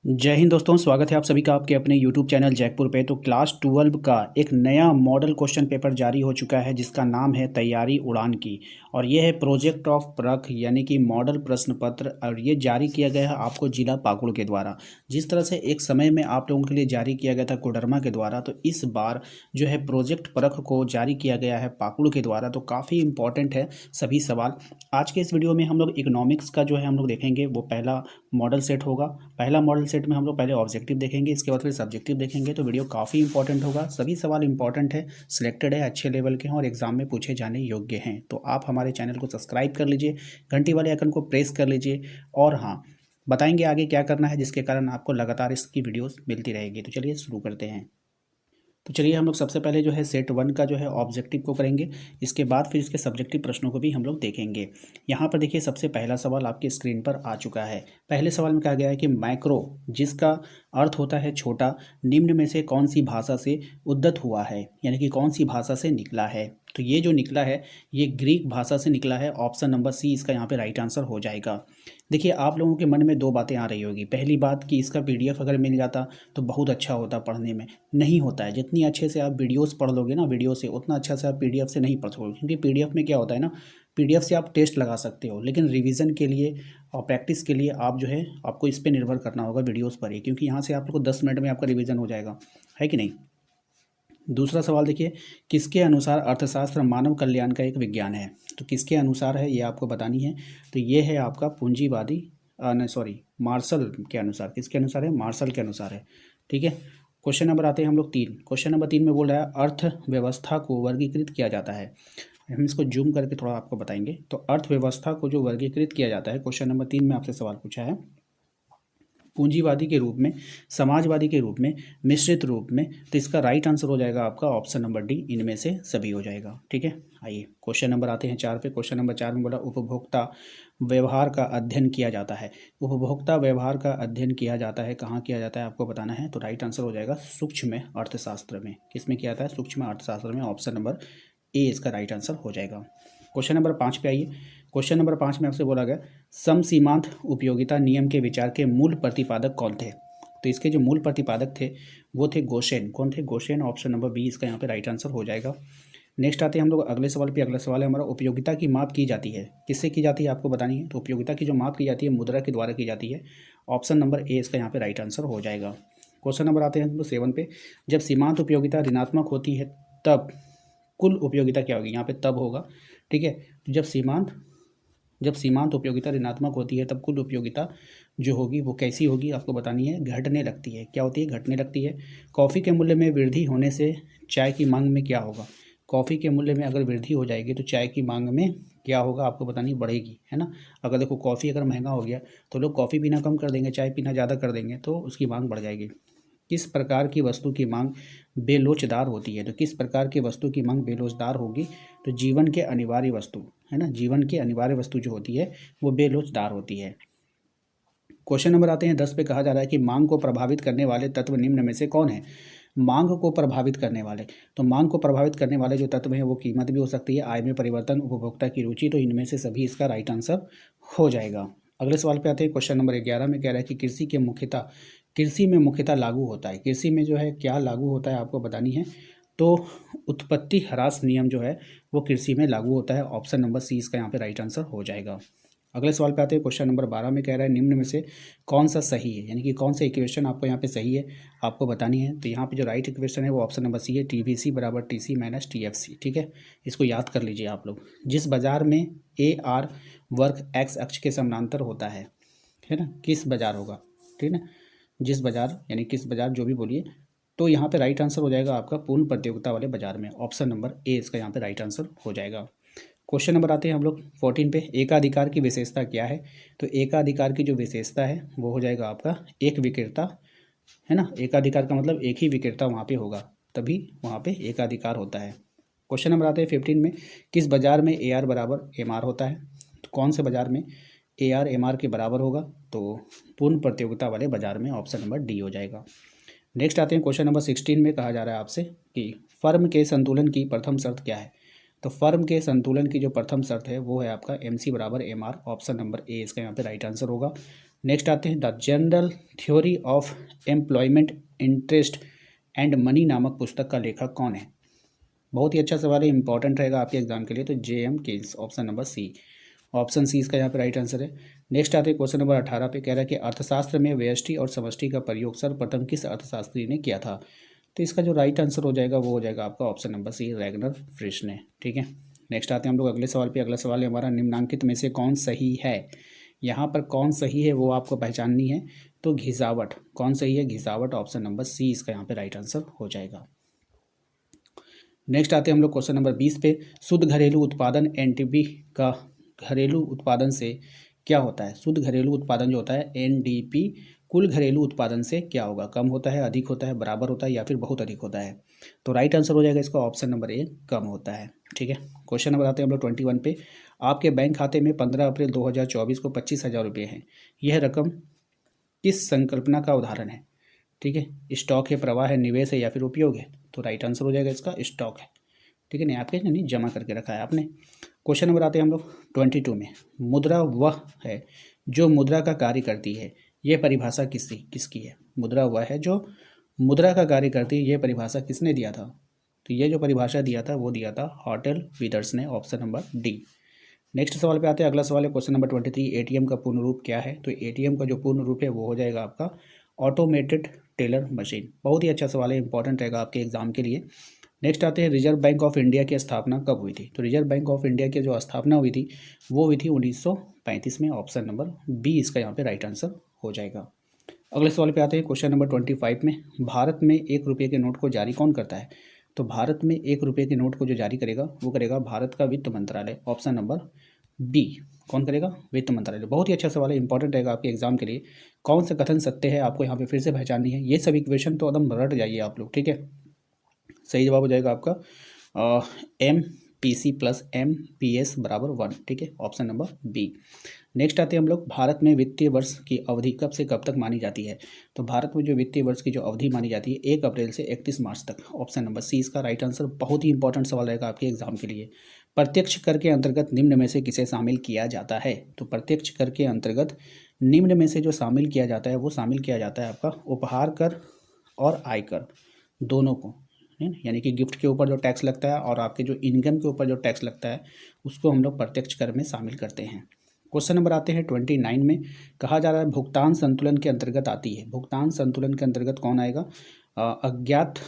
जय हिंद दोस्तों, स्वागत है आप सभी का आपके अपने YouTube चैनल जयपुर पे। तो क्लास 12 का एक नया मॉडल क्वेश्चन पेपर जारी हो चुका है जिसका नाम है तैयारी उड़ान की। और ये है प्रोजेक्ट ऑफ परख यानी कि मॉडल प्रश्न पत्र। और ये जारी किया गया है आपको जिला पाकुड़ के द्वारा। जिस तरह से एक समय में आप लोगों के लिए जारी किया गया था कोडरमा के द्वारा, तो इस बार जो है प्रोजेक्ट परख को जारी किया गया है पाकुड़ के द्वारा। तो काफ़ी इंपॉर्टेंट है सभी सवाल। आज के इस वीडियो में हम लोग इकोनॉमिक्स का जो है हम लोग देखेंगे, वो पहला मॉडल सेट होगा। पहला मॉडल सेट में हम लोग पहले ऑब्जेक्टिव देखेंगे, इसके बाद फिर सब्जेक्टिव देखेंगे। तो वीडियो काफ़ी इंपॉर्टेंट होगा, सभी सवाल इंपॉर्टेंट है, सिलेक्टेड है, अच्छे लेवल के हैं और एग्जाम में पूछे जाने योग्य हैं। तो आप हमारे चैनल को सब्सक्राइब कर लीजिए, घंटी वाले आइकन को प्रेस कर लीजिए। और हाँ, बताएंगे आगे क्या करना है जिसके कारण आपको लगातार इसकी वीडियोस मिलती रहेगी। तो चलिए शुरू करते हैं। तो चलिए हम लोग सबसे पहले जो है सेट 1 का जो है ऑब्जेक्टिव को करेंगे। इसके बाद फिर इसके सब्जेक्टिव प्रश्नों को भी हम लोग देखेंगे। यहाँ पर देखिए सबसे पहला सवाल आपके स्क्रीन पर आ चुका है। पहले सवाल में कहा गया है कि मैक्रो, जिसका अर्थ होता है छोटा, निम्न में से कौन सी भाषा से उद्गत हुआ है, यानी कि कौन सी भाषा से निकला है। तो ये जो निकला है ये ग्रीक भाषा से निकला है। ऑप्शन नंबर सी इसका यहाँ पे राइट आंसर हो जाएगा। देखिए आप लोगों के मन में दो बातें आ रही होगी। पहली बात कि इसका पीडीएफ अगर मिल जाता तो बहुत अच्छा होता पढ़ने में। नहीं होता है। जितनी अच्छे से आप वीडियोस पढ़ लोगे ना वीडियो से, उतना अच्छा से आप पीडीएफ से नहीं पढ़ सकोगे। क्योंकि पीडीएफ में क्या होता है ना, पीडीएफ से आप टेस्ट लगा सकते हो, लेकिन रिवीजन के लिए और प्रैक्टिस के लिए आप जो है आपको इस पर निर्भर करना होगा वीडियोस पर ही। क्योंकि यहाँ से आप लोग को 10 मिनट में आपका रिवीजन हो जाएगा, है कि नहीं। दूसरा सवाल देखिए, किसके अनुसार अर्थशास्त्र मानव कल्याण का एक विज्ञान है। तो किसके अनुसार है ये आपको बतानी है। तो ये है आपका पूंजीवादी, नहीं सॉरी, मार्शल के अनुसार। किसके अनुसार है? मार्शल के अनुसार है। ठीक है। क्वेश्चन नंबर आते हैं हम लोग 3। क्वेश्चन नंबर 3 में बोल रहा है अर्थव्यवस्था को वर्गीकृत किया जाता है। हम इसको जूम करके थोड़ा आपको बताएंगे। तो अर्थव्यवस्था को जो वर्गीकृत किया जाता है, क्वेश्चन नंबर 3 में आपसे सवाल पूछा है, पूंजीवादी के रूप में, समाजवादी के रूप में, मिश्रित रूप में। तो इसका राइट आंसर हो जाएगा आपका ऑप्शन नंबर डी, इनमें से सभी हो जाएगा। ठीक है। आइए क्वेश्चन नंबर आते हैं 4 पे। क्वेश्चन नंबर 4 में बोला उपभोक्ता व्यवहार का अध्ययन किया जाता है। उपभोक्ता व्यवहार का अध्ययन किया जाता है, कहाँ किया जाता है आपको बताना है। तो राइट आंसर हो जाएगा सूक्ष्म अर्थशास्त्र में। किस में किया जाता है? सूक्ष्म अर्थशास्त्र में। ऑप्शन नंबर ए इसका राइट आंसर हो जाएगा। क्वेश्चन नंबर 5 पे आइए। क्वेश्चन नंबर 5 में आपसे बोला गया समसीमांत उपयोगिता नियम के विचार के मूल प्रतिपादक कौन थे। तो इसके जो मूल प्रतिपादक थे वो थे गोसेन। कौन थे? गोसेन। ऑप्शन नंबर बी इसका यहाँ पे राइट आंसर हो जाएगा। नेक्स्ट आते हैं हम लोग अगले सवाल पे। अगला सवाल है हमारा, उपयोगिता की माप की जाती है, किससे की जाती है आपको बतानी है। तो उपयोगिता की जो माप की जाती है मुद्रा के द्वारा की जाती है। ऑप्शन नंबर ए इसका यहाँ पे राइट आंसर हो जाएगा। क्वेश्चन नंबर आते हैं हम लोग 7 पे। जब सीमांत उपयोगिता ऋणात्मक होती है तब कुल उपयोगिता क्या होगी। यहाँ पे तब होगा। ठीक है। तो जब सीमांत उपयोगिता ऋणात्मक होती है तब कुल उपयोगिता जो होगी वो कैसी होगी आपको बतानी है। घटने लगती है। क्या होती है? घटने लगती है। कॉफ़ी के मूल्य में वृद्धि होने से चाय की मांग में क्या होगा। कॉफ़ी के मूल्य में अगर वृद्धि हो जाएगी तो चाय की मांग में क्या होगा आपको बतानी, बढ़ेगी, है ना। अगर देखो कॉफ़ी अगर महंगा हो गया तो लोग कॉफ़ी पीना कम कर देंगे, चाय पीना ज़्यादा कर देंगे, तो उसकी मांग बढ़ जाएगी। किस प्रकार की वस्तु की मांग बेलोचदार होती है। तो किस प्रकार की वस्तु की मांग बेलोचदार होगी। तो जीवन के अनिवार्य वस्तु, है ना, जीवन की अनिवार्य वस्तु जो होती है वो बेलोचदार होती है। क्वेश्चन नंबर आते हैं 10 पे। कहा जा रहा है कि मांग को प्रभावित करने वाले तत्व निम्न में से कौन है। मांग को प्रभावित करने वाले, तो मांग को प्रभावित करने वाले जो तत्व हैं वो कीमत भी हो सकती है, आय में परिवर्तन, उपभोक्ता की रुचि। तो इनमें से सभी इसका राइट आंसर हो जाएगा। अगले सवाल पे आते हैं। क्वेश्चन नंबर 11 में कह रहा है कि कृषि में मुख्यतः लागू होता है। कृषि में जो है क्या लागू होता है आपको बतानी है। तो उत्पत्ति ह्रास नियम जो है वो कृषि में लागू होता है। ऑप्शन नंबर सी इसका यहाँ पे राइट आंसर हो जाएगा। अगले सवाल पे आते हैं। क्वेश्चन नंबर 12 में कह रहा है निम्न में से कौन सा सही है, यानी कि कौन सा इक्वेशन आपको यहाँ पे सही है आपको बतानी है। तो यहाँ पे जो राइट इक्वेशन है वो ऑप्शन नंबर सी है, टीवीसी बराबर टीसी माइनस टीएफसी। ठीक है। इसको याद कर लीजिए आप लोग। जिस बाजार में ए आर वर्ग एक्स अक्ष के समानांतर होता है ना, किस बाजार होगा। ठीक है ना। जिस बाजार यानी किस बाजार जो भी बोलिए। तो यहाँ पे राइट आंसर हो जाएगा आपका पूर्ण प्रतियोगिता वाले बाजार में। ऑप्शन नंबर ए इसका यहाँ पे राइट आंसर हो जाएगा। क्वेश्चन नंबर आते हैं हम लोग 14 पे। एकाधिकार की विशेषता क्या है। तो एकाधिकार की जो विशेषता है वो हो जाएगा आपका एक विक्रेता, है ना। एकाधिकार का मतलब एक ही विक्रेता वहाँ पे होगा, तभी वहाँ पे एकाधिकार होता है। क्वेश्चन नंबर आते हैं 15 में। किस बाजार में ए आर बराबर एम आर होता है। तो कौन से बाजार में ए आर एम आर के बराबर होगा। तो पूर्ण प्रतियोगिता वाले बाजार में। ऑप्शन नंबर डी हो जाएगा। नेक्स्ट आते हैं क्वेश्चन नंबर 16 में। कहा जा रहा है आपसे कि फर्म के संतुलन की प्रथम शर्त क्या है। तो फर्म के संतुलन की जो प्रथम शर्त है वो है आपका एम सी बराबर M R. Option number A इसका यहाँ पे राइट आंसर होगा। नेक्स्ट आते हैं the general theory of employment interest and money नामक पुस्तक का लेखक कौन है? बहुत ही अच्छा सवाल है, इंपॉर्टेंट रहेगा आपके एग्जाम के लिए। तो J.M. केल्स, option number C. Option C इसका यहाँ पे राइट आंसर है। नेक्स्ट आते हैं क्वेश्चन नंबर 18 पे, कह रहा है कि अर्थशास्त्र में व्यष्टि और समष्टि का प्रयोग सर्वप्रथम किस अर्थशास्त्री ने किया था? तो इसका जो राइट आंसर हो जाएगा वो हो जाएगा आपका ऑप्शन नंबर सी, रैगनर फ्रिश ने। ठीक है, नेक्स्ट आते हैं हम लोग अगले सवाल पे। अगला सवाल है हमारा, निम्नांकित में से कौन सही है? यहाँ पर कौन सही है वो आपको पहचाननी है। तो घिसावट, कौन सही है? घिसावट, ऑप्शन नंबर सी इसका यहाँ पे राइट आंसर हो जाएगा। नेक्स्ट आते हैं हम लोग क्वेश्चन नंबर 20 पे, शुद्ध घरेलू उत्पादन एनडीपी का घरेलू उत्पादन से क्या होता है? शुद्ध घरेलू उत्पादन जो होता है एनडीपी कुल घरेलू उत्पादन से क्या होगा? कम होता है, अधिक होता है, बराबर होता है या फिर बहुत अधिक होता है? तो राइट आंसर हो जाएगा इसका ऑप्शन नंबर ए, कम होता है। ठीक है, क्वेश्चन नंबर आते हैं हम लोग 21 पे, आपके बैंक खाते में 15 अप्रैल 2024 को 25,000 रुपये हैं। यह रकम किस संकल्पना का उदाहरण है? ठीक है, स्टॉक है, प्रवाह है, निवेश है या फिर उपयोग है? तो राइट आंसर हो जाएगा इसका स्टॉक है। ठीक है, नहीं आपके नहीं जमा करके रखा है आपने। क्वेश्चन नंबर आते हैं हम लोग 22 में, मुद्रा वह है जो मुद्रा का कार्य करती है। यह परिभाषा किसकी है? मुद्रा वह है जो मुद्रा का कार्य करती है, यह परिभाषा किसने दिया था? तो ये जो परिभाषा दिया था वो दिया था हॉटेल विदर्स ने, ऑप्शन नंबर डी। नेक्स्ट सवाल पे आते हैं। अगला सवाल है क्वेश्चन नंबर 23, एटीएम का पूर्ण रूप क्या है? तो एटीएम का जो पूर्ण रूप है वो हो जाएगा आपका ऑटोमेटेड टेलर मशीन। बहुत ही अच्छा सवाल है, इंपॉर्टेंट रहेगा आपके एग्जाम के लिए। नेक्स्ट आते हैं, रिजर्व बैंक ऑफ इंडिया की स्थापना कब हुई थी? तो रिजर्व बैंक ऑफ इंडिया की जो स्थापना हुई थी वो हुई थी 1935 में, ऑप्शन नंबर बी इसका यहाँ पे राइट आंसर हो जाएगा। अगले सवाल पे आते हैं क्वेश्चन नंबर 25 में, भारत में 1 रुपये के नोट को जारी कौन करता है? तो भारत में 1 रुपये के नोट को जो जारी करेगा वो करेगा भारत का वित्त मंत्रालय, ऑप्शन नंबर बी। कौन करेगा? वित्त मंत्रालय। बहुत ही अच्छा सवाल है, इंपॉर्टेंट रहेगा आपके एग्जाम के लिए। कौन सा कथन सत्य है आपको यहाँ पे फिर से पहचाननी है। ये सभी क्वेश्चन तो एकदम रट जाइए आप लोग। ठीक है, सही जवाब हो जाएगा आपका MPC प्लस MPS बराबर 1। ठीक है, ऑप्शन नंबर बी। नेक्स्ट आते हैं हम लोग, भारत में वित्तीय वर्ष की अवधि कब से कब तक मानी जाती है? तो भारत में जो वित्तीय वर्ष की जो अवधि मानी जाती है 1 अप्रैल से 31 मार्च तक, ऑप्शन नंबर सी इसका राइट आंसर। बहुत ही इंपॉर्टेंट सवाल रहेगा आपके एग्जाम के लिए। प्रत्यक्ष कर के अंतर्गत निम्न में से किसे शामिल किया जाता है? तो प्रत्यक्ष कर के अंतर्गत निम्न में से जो शामिल किया जाता है वो शामिल किया जाता है आपका उपहार कर और आयकर, दोनों को, है ना। यानी कि गिफ्ट के ऊपर जो टैक्स लगता है और आपके जो इनकम के ऊपर जो टैक्स लगता है उसको हम लोग प्रत्यक्ष कर में शामिल करते हैं। क्वेश्चन नंबर आते हैं 29 में, कहा जा रहा है भुगतान संतुलन के अंतर्गत आती है। भुगतान संतुलन के अंतर्गत कौन आएगा? अज्ञात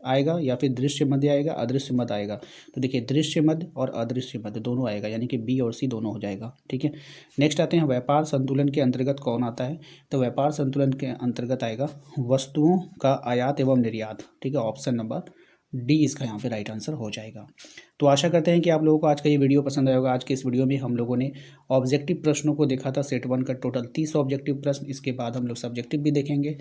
आएगा या फिर दृश्य मध्य आएगा, अदृश्य मध्य आएगा? तो देखिए दृश्य मध्य और अदृश्य मध्य दोनों आएगा, यानी कि बी और सी दोनों हो जाएगा। ठीक है, नेक्स्ट आते हैं, व्यापार संतुलन के अंतर्गत कौन आता है? तो व्यापार संतुलन के अंतर्गत आएगा वस्तुओं का आयात एवं निर्यात। ठीक है, ऑप्शन नंबर डी इसका यहाँ पे राइट आंसर हो जाएगा। तो आशा करते हैं कि आप लोगों को आज का ये वीडियो पसंद आएगा। आज के इस वीडियो में हम लोगों ने ऑब्जेक्टिव प्रश्नों को देखा था, सेट 1 का टोटल 30 ऑब्जेक्टिव प्रश्न। इसके बाद हम लोग सब्जेक्टिव भी देखेंगे।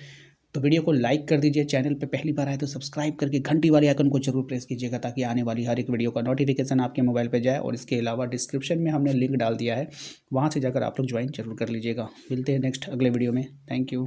तो वीडियो को लाइक कर दीजिए, चैनल पे पहली बार आए तो सब्सक्राइब करके घंटी वाले आइकन को जरूर प्रेस कीजिएगा ताकि आने वाली हर एक वीडियो का नोटिफिकेशन आपके मोबाइल पे जाए। और इसके अलावा डिस्क्रिप्शन में हमने लिंक डाल दिया है, वहाँ से जाकर आप लोग ज्वाइन जरूर कर लीजिएगा। मिलते हैं नेक्स्ट अगले वीडियो में। Thank you.